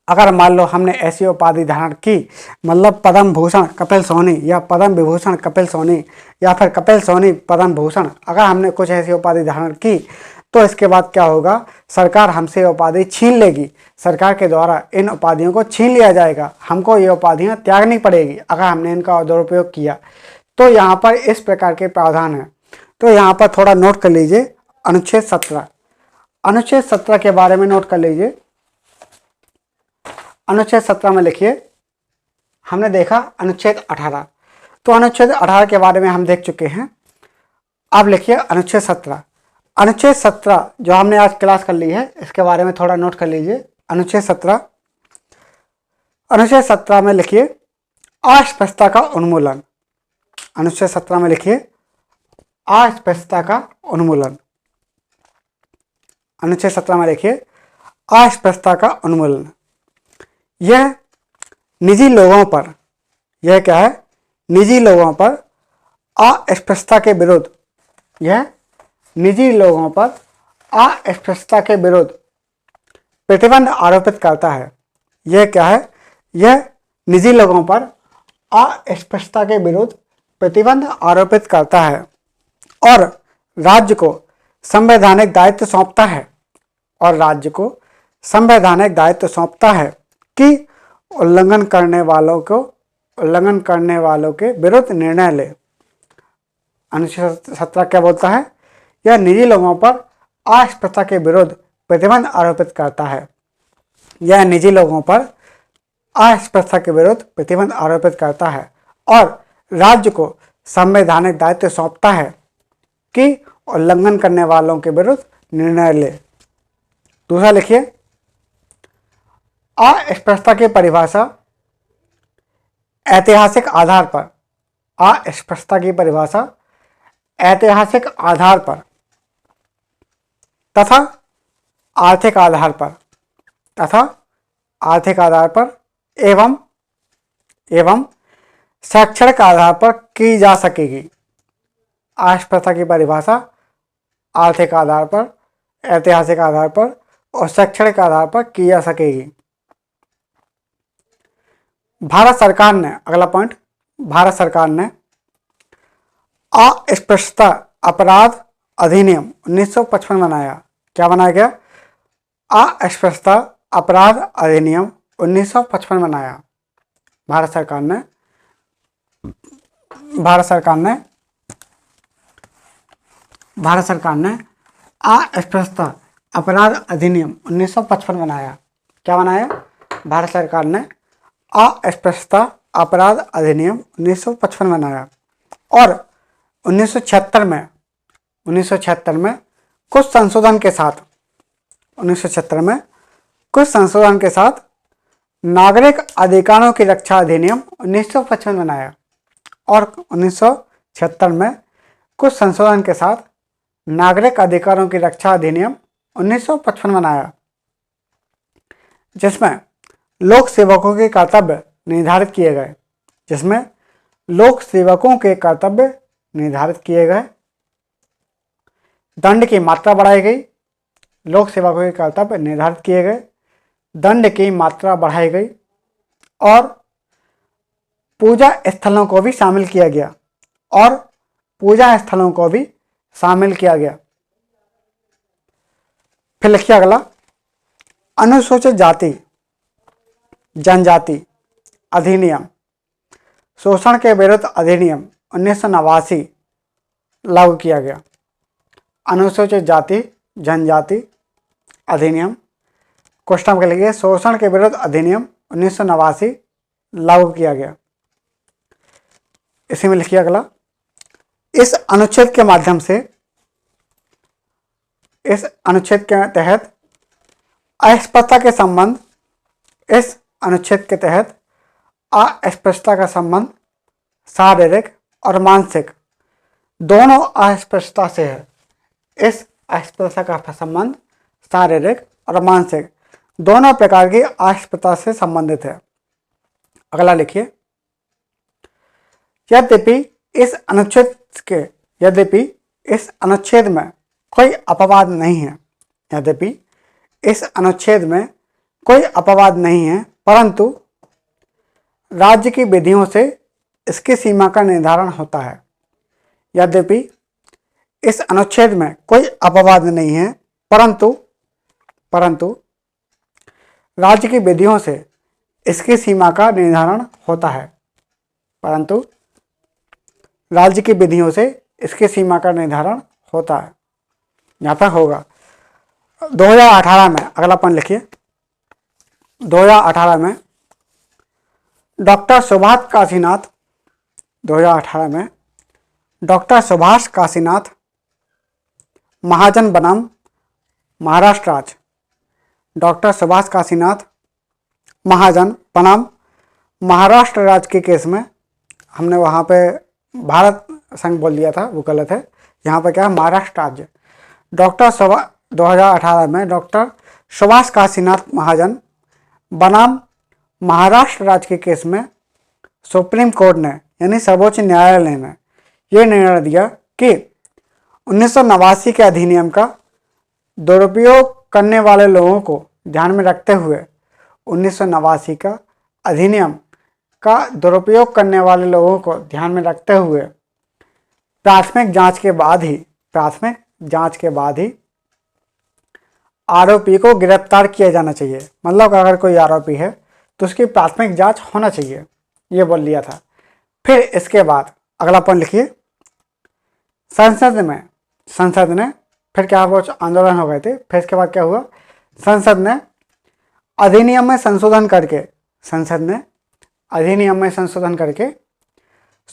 अगर मान लो हमने ऐसी उपाधि धारण की, मतलब पद्म भूषण कपिल सोनी या पद्म विभूषण कपिल सोनी या फिर कपिल सोनी पद्म भूषण, अगर हमने कुछ ऐसी उपाधि धारण की तो इसके बाद क्या होगा, सरकार हमसे उपाधि छीन लेगी। सरकार के द्वारा इन उपाधियों को छीन लिया जाएगा। हमको ये उपाधियां त्यागनी पड़ेगी अगर हमने इनका दुरुपयोग किया। तो यहाँ पर इस प्रकार के प्रावधान हैं। तो यहाँ पर थोड़ा नोट कर लीजिए अनुच्छेद 17। अनुच्छेद 17 के बारे में नोट कर लीजिए। अनुच्छेद 17 में लिखिए, हमने देखा अनुच्छेद 18, तो अनुच्छेद 18 के बारे में हम देख चुके हैं। अब लिखिए अनुच्छेद 17। अनुच्छेद 17 जो हमने आज क्लास कर ली है इसके बारे में थोड़ा नोट कर लीजिए। अनुच्छेद 17, अनुच्छेद 17 में लिखिए अस्पृश्यता का उन्मूलन। अनुच्छेद 17 में लिखिए अस्पृश्यता का उन्मूलन। अनुच्छेद 17 में लिखिए अस्पृश्यता का उन्मूलन। यह निजी लोगों पर, यह क्या है, निजी लोगों पर अस्पृश्यता के विरुद्ध, यह निजी लोगों पर अस्पृश्यता के विरुद्ध प्रतिबंध आरोपित करता है। यह क्या है, यह निजी लोगों पर अस्पृश्यता के विरुद्ध प्रतिबंध आरोपित करता है और राज्य को संवैधानिक दायित्व सौंपता है और राज्य को संवैधानिक दायित्व सौंपता है कि उल्लंघन करने वालों के विरुद्ध निर्णय ले। अनुच्छेद 17 क्या बोलता है? यह निजी लोगों पर अस्पृश्यता के विरुद्ध प्रतिबंध आरोपित करता है। यह निजी लोगों पर अस्पृश्यता के विरुद्ध प्रतिबंध आरोपित करता है और राज्य को संवैधानिक दायित्व सौंपता है कि उल्लंघन करने वालों के विरुद्ध निर्णय ले। दूसरा लिखिए, अस्पृश्यता की परिभाषा ऐतिहासिक आधार पर। अस्पृश्यता की परिभाषा ऐतिहासिक आधार पर तथा आर्थिक आधार पर एवं शैक्षणिक आधार पर की जा सकेगी। अस्पृश्यता की परिभाषा आर्थिक आधार पर, ऐतिहासिक आधार पर और शैक्षणिक आधार पर की जा सकेगी। भारत सरकार ने, अगला पॉइंट, भारत सरकार ने अस्पृश्यता अपराध अधिनियम 1955 बनाया। क्या बनाया गया? अस्पृश्यता अपराध अधिनियम 1955 बनाया। भारत सरकार ने अस्पृश्यता अपराध अधिनियम 1955 बनाया। क्या बनाया? भारत सरकार ने अस्पृश्यता अपराध अधिनियम 1955 बनाया और 1976 में कुछ संशोधन के साथ नागरिक अधिकारों की रक्षा अधिनियम 1955 बनाया और 1976 में कुछ संशोधन के साथ नागरिक अधिकारों की रक्षा अधिनियम 1955 बनाया, जिसमें लोक सेवकों के कर्तव्य निर्धारित किए गए, दंड की मात्रा बढ़ाई गई। लोक सेवकों के कर्तव्य निर्धारित किए गए, दंड की मात्रा बढ़ाई गई और पूजा स्थलों को भी शामिल किया गया। फिर लिखिए अगला, अनुसूचित जाति जनजाति अधिनियम, शोषण के विरुद्ध अधिनियम 1989 लागू किया गया। अनुसूचित जाति जनजाति अधिनियम, क्वेश्चन के लिए शोषण के विरुद्ध अधिनियम 1989 लागू किया गया। इसी में लिखिए अगला, इस अनुच्छेद के तहत अस्पृश्यता का संबंध शारीरिक और मानसिक दोनों अस्पृश्यता से है। इस अस्पृश्यता का संबंध शारीरिक और मानसिक दोनों प्रकार की अस्पृश्यता से संबंधित है। अगला लिखिए, यद्यपि इस अनुच्छेद में कोई अपवाद नहीं है, परंतु राज्य की विधियों से इसकी सीमा का निर्धारण होता है। यद्यपि इस अनुच्छेद में कोई अपवाद नहीं है, परंतु राज्य की विधियों से इसकी सीमा का निर्धारण होता है। यहाँ तक होगा। 2018 में, अगला पॉइंट लिखिए, 2018 में डॉक्टर सुभाष काशीनाथ महाजन बनाम महाराष्ट्र राज्य, डॉक्टर सुभाष काशीनाथ महाजन बनाम महाराष्ट्र राज्य के केस में हमने वहाँ पे भारत संघ बोल दिया था, वो गलत है। यहाँ पर क्या है? महाराष्ट्र राज्य। 2018 में डॉक्टर सुभाष काशीनाथ महाजन बनाम महाराष्ट्र राज्य के केस में सुप्रीम कोर्ट ने, यानी सर्वोच्च न्यायालय ने यह निर्णय दिया कि 1989 के अधिनियम का दुरुपयोग करने वाले लोगों को ध्यान में रखते हुए 1989 का अधिनियम का दुरुपयोग करने वाले लोगों को ध्यान में रखते हुए प्राथमिक जांच के बाद ही आरोपी को गिरफ्तार किया जाना चाहिए। मतलब अगर कोई आरोपी है तो उसकी प्राथमिक जांच होना चाहिए, ये बोल लिया था। फिर इसके बाद अगला पॉइंट लिखिए, संसद ने फिर क्या हुआ, आंदोलन हो गए थे। फिर इसके बाद क्या हुआ, संसद ने अधिनियम में संशोधन करके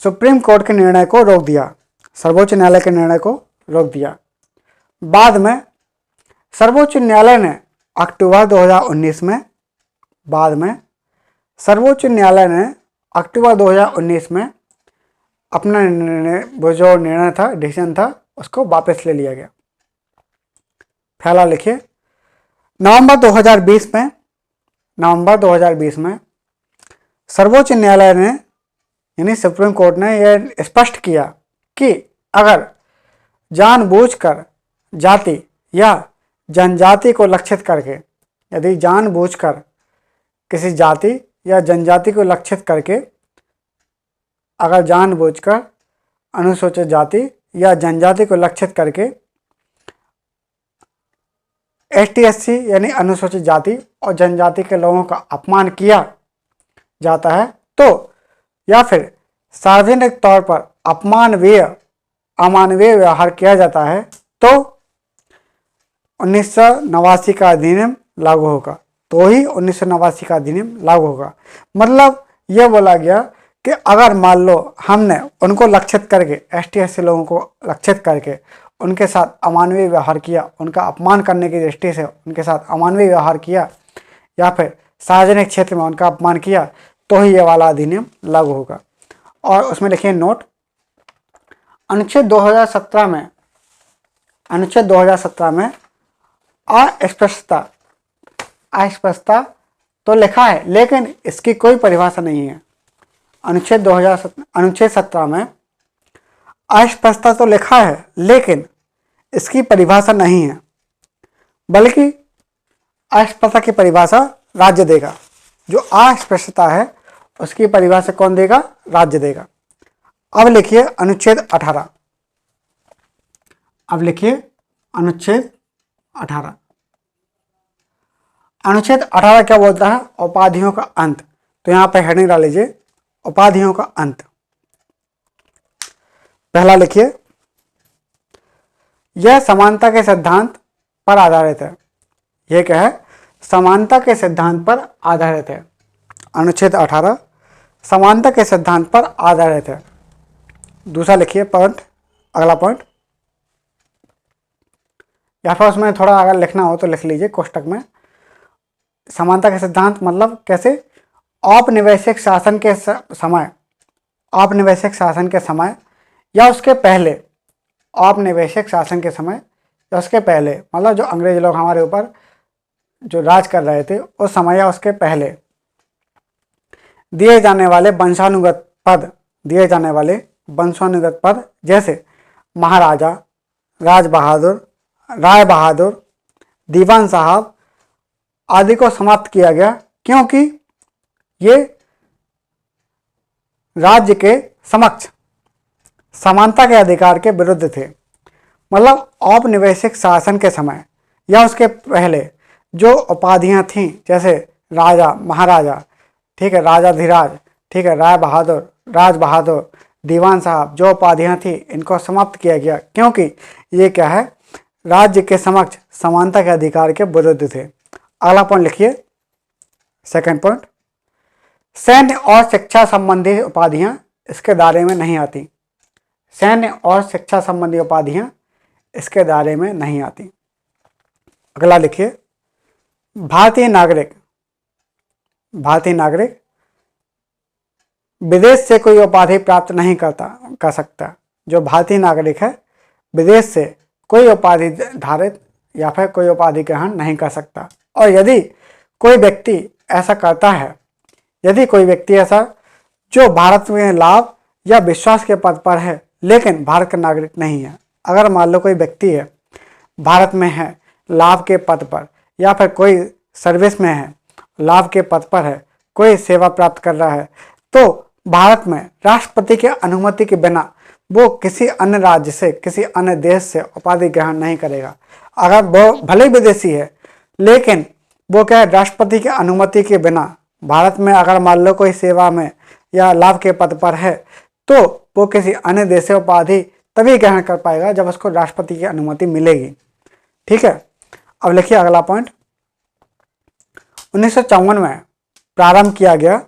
सुप्रीम कोर्ट के निर्णय को रोक दिया, सर्वोच्च न्यायालय के निर्णय को रोक दिया। बाद में सर्वोच्च न्यायालय ने अक्टूबर 2019 में अपना वो जो निर्णय था, डिसीजन था, उसको वापस ले लिया गया। पहला लिखिए, नवंबर 2020 में सर्वोच्च न्यायालय ने यानी सुप्रीम कोर्ट ने यह स्पष्ट किया कि अगर जानबूझकर जाति या जनजाति को लक्षित करके, यदि जानबूझकर किसी जाति या जनजाति को लक्षित करके, अगर जानबूझकर अनुसूचित जाति या जनजाति को लक्षित करके ST/SC यानी अनुसूचित जाति और जनजाति के लोगों का अपमान किया जाता है, तो या फिर सार्वजनिक तौर पर अमानवीय व्यवहार किया जाता है, तो 1989 का अधिनियम लागू होगा। तो ही 1989 का अधिनियम लागू होगा। मतलब यह बोला गया कि अगर मान लो हमने उनको लक्षित करके, ST/SC लोगों को लक्षित करके उनके साथ अमानवीय व्यवहार किया, उनका अपमान करने की दृष्टि से उनके साथ अमानवीय व्यवहार किया या फिर सार्वजनिक क्षेत्र में उनका अपमान किया, तो ही ये वाला अधिनियम लागू होगा। और उसमें लिखिए नोट, अनुच्छेद 2017 में अस्पष्टता तो लिखा है, लेकिन इसकी कोई परिभाषा नहीं है। अनुच्छेद 17 में अस्पष्टता तो लिखा है, लेकिन इसकी परिभाषा नहीं है, बल्कि अस्पष्टता की परिभाषा राज्य देगा। जो अस्पष्टता है उसकी परिभाषा कौन देगा? राज्य देगा। अब लिखिए अनुच्छेद 18। अनुच्छेद 18 क्या बोलता है? उपाधियों का अंत। तो यहाँ पे हेडिंग डाल लीजिए, उपाधियों का अंत। पहला लिखिए, यह समानता के सिद्धांत पर आधारित है। यह क्या है? समानता के सिद्धांत पर आधारित है। अनुच्छेद 18 समानता के सिद्धांत पर आधारित है। दूसरा लिखिए पॉइंट, अगला पॉइंट, या फिर उसमें थोड़ा अगर लिखना हो तो लिख लीजिए कोष्टक में। समानता के सिद्धांत मतलब कैसे? औपनिवेशिक शासन के समय या उसके पहले, औपनिवेशिक शासन के समय या उसके पहले, मतलब जो अंग्रेज लोग हमारे ऊपर जो राज कर रहे थे उस समय या उसके पहले दिए जाने वाले वंशानुगत पद जैसे महाराजा, राय बहादुर, दीवान साहब आदि को समाप्त किया गया, क्योंकि ये राज्य के समक्ष समानता के अधिकार के विरुद्ध थे। मतलब औपनिवेशिक शासन के समय या उसके पहले जो उपाधियां थीं, जैसे राजा, महाराजा, ठीक है, राजाधिराज, ठीक है, राय बहादुर, राज बहादुर, दीवान साहब, जो उपाधियां थी इनको समाप्त किया गया, क्योंकि ये क्या है? राज्य के समक्ष समानता के अधिकार के विरुद्ध थे। अगला पॉइंट लिखिए, सेकंड पॉइंट, सैन्य और शिक्षा संबंधी उपाधियां इसके दायरे में नहीं आती। सैन्य और शिक्षा संबंधी उपाधियां इसके दायरे में नहीं आती। अगला लिखिए, भारतीय नागरिक विदेश से कोई उपाधि प्राप्त नहीं कर सकता। जो भारतीय नागरिक है विदेश से कोई उपाधि धारित या फिर कोई उपाधि ग्रहण नहीं कर सकता। और यदि कोई व्यक्ति ऐसा करता है, यदि कोई व्यक्ति ऐसा जो भारत में लाभ या विश्वास के पद पर है लेकिन भारत का नागरिक नहीं है, अगर मान लो कोई व्यक्ति है भारत में है लाभ के पद पर, या फिर कोई सर्विस में है लाभ के पद पर है, कोई सेवा प्राप्त कर रहा है, तो भारत में राष्ट्रपति के अनुमति के बिना वो किसी अन्य राज्य से, किसी अन्य देश से उपाधि ग्रहण नहीं करेगा। अगर वो भले विदेशी है, लेकिन वो क्या है, राष्ट्रपति की अनुमति के बिना भारत में अगर मान लो कोई सेवा में या लाभ के पद पर है, तो वो किसी अन्य देश से उपाधि तभी ग्रहण कर पाएगा जब उसको राष्ट्रपति की अनुमति मिलेगी। ठीक है, अब लिखिए अगला पॉइंट। 1954 में प्रारंभ किया गया,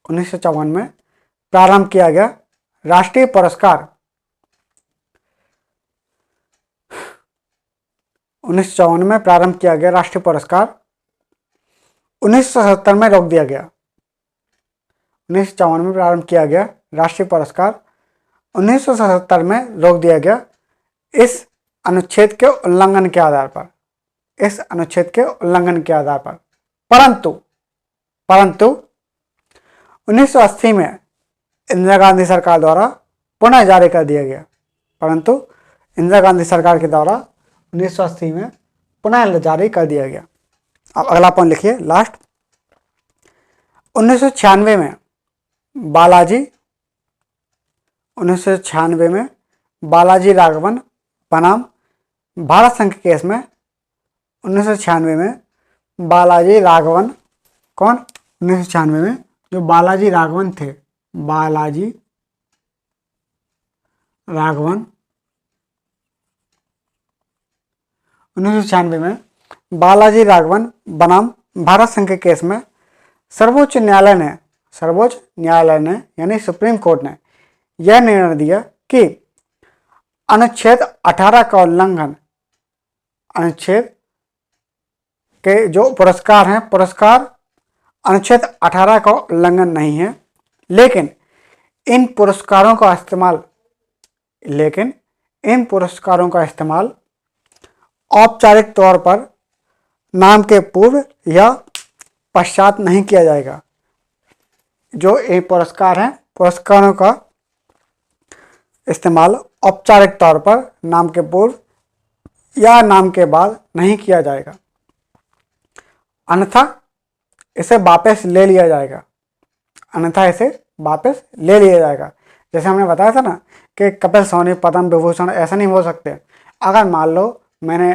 1954 में प्रारंभ किया गया राष्ट्रीय पुरस्कार, 1954 में प्रारंभ किया गया राष्ट्रीय पुरस्कार 1977 में रोक दिया गया। 1954 में प्रारंभ किया गया राष्ट्रीय पुरस्कार 1977 में रोक दिया गया इस अनुच्छेद के उल्लंघन के आधार पर, इस अनुच्छेद के उल्लंघन के आधार पर। परंतु 1980 में इंदिरा गांधी सरकार द्वारा पुनः जारी कर दिया गया। परंतु इंदिरा गांधी सरकार के द्वारा 1980 में पुनः जारी कर दिया गया। अब अगला पॉइंट लिखिए लास्ट। 1996 में बालाजी राघवन बनाम भारत संघ के केस में, 1996 में बालाजी राघवन, कौन, 1996 में जो बालाजी राघवन थे, बालाजी राघवन 1996 में बालाजी राघवन बनाम भारत संघ के केस में सर्वोच्च न्यायालय ने यानी सुप्रीम कोर्ट ने यह निर्णय दिया कि अनुच्छेद 18 का उल्लंघन, अनुच्छेद के जो पुरस्कार हैं, पुरस्कार अनुच्छेद 18 का उल्लंघन नहीं है, लेकिन इन पुरस्कारों का इस्तेमाल औपचारिक तौर पर नाम के पूर्व या पश्चात नहीं किया जाएगा। जो ये पुरस्कार हैं, पुरस्कारों का इस्तेमाल औपचारिक तौर पर नाम के पूर्व या नाम के बाद नहीं किया जाएगा, अन्यथा इसे वापस ले लिया जाएगा, जैसे हमने बताया था ना कि कपिल सोनी, पद्म विभूषण ऐसा नहीं हो सकते। अगर मान लो मैंने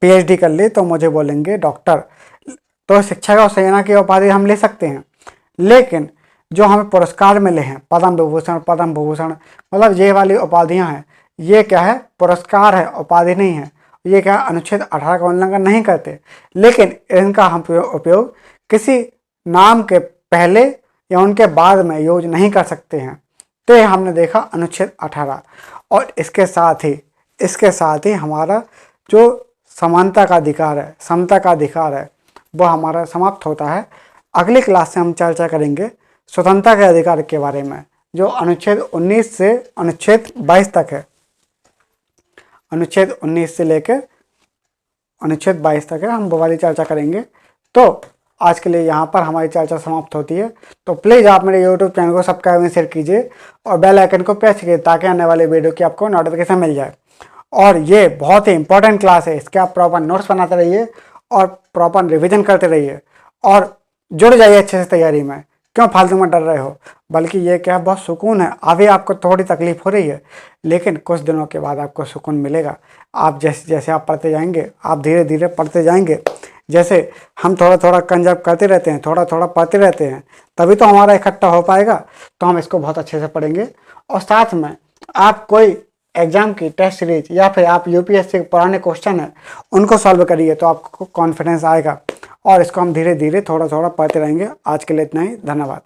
PhD कर ली तो मुझे बोलेंगे डॉक्टर, तो शिक्षा का सेना की उपाधि हम ले सकते हैं। लेकिन जो हमें पुरस्कार मिले हैं, पद्म भूषण, मतलब ये वाली उपाधियां हैं, ये क्या है, पुरस्कार है, उपाधि नहीं है। ये क्या, अनुच्छेद 18 का उल्लंघन नहीं करते, लेकिन इनका हम उपयोग किसी नाम के पहले या उनके बाद में यूज नहीं कर सकते हैं। तो ये हमने देखा अनुच्छेद 18, और इसके साथ ही हमारा जो समानता का अधिकार है, समता का अधिकार है, वो हमारा समाप्त होता है। अगली क्लास से हम चर्चा करेंगे स्वतंत्रता के अधिकार के बारे में, जो अनुच्छेद 19 से अनुच्छेद 22 तक है। अनुच्छेद 19 से लेकर अनुच्छेद 22 तक है, हम वो वाली चर्चा करेंगे। तो आज के लिए यहाँ पर हमारी चर्चा समाप्त होती है। तो प्लीज़ आप मेरे YouTube चैनल को सब्सक्राइब एंड शेयर कीजिए और बेल आइकन को प्रेस कीजिए, ताकि आने वाले वीडियो की आपको नोटिफिकेशन मिल जाए। और ये बहुत ही इंपॉर्टेंट क्लास है, इसके आप प्रॉपर नोट्स बनाते रहिए और प्रॉपर रिवीजन करते रहिए और जुड़ जाइए अच्छे से तैयारी में। क्यों फालतू में डर रहे हो, बल्कि ये क्या, बहुत सुकून है। अभी आपको थोड़ी तकलीफ हो रही है, लेकिन कुछ दिनों के बाद आपको सुकून मिलेगा। आप जैसे जैसे आप पढ़ते जाएंगे, आप धीरे धीरे पढ़ते जाएंगे। जैसे हम थोड़ा कंजर्व करते रहते हैं, थोड़ा पढ़ते रहते हैं, तभी तो हमारा इकट्ठा हो पाएगा। तो हम इसको बहुत अच्छे से पढ़ेंगे। और साथ में आप कोई एग्जाम की टेस्ट सीरीज या फिर आप UPSC के पुराने क्वेश्चन है उनको सॉल्व करिए, तो आपको कॉन्फिडेंस आएगा। और इसको हम धीरे धीरे थोड़ा पढ़ते रहेंगे। आज के लिए इतना ही, धन्यवाद।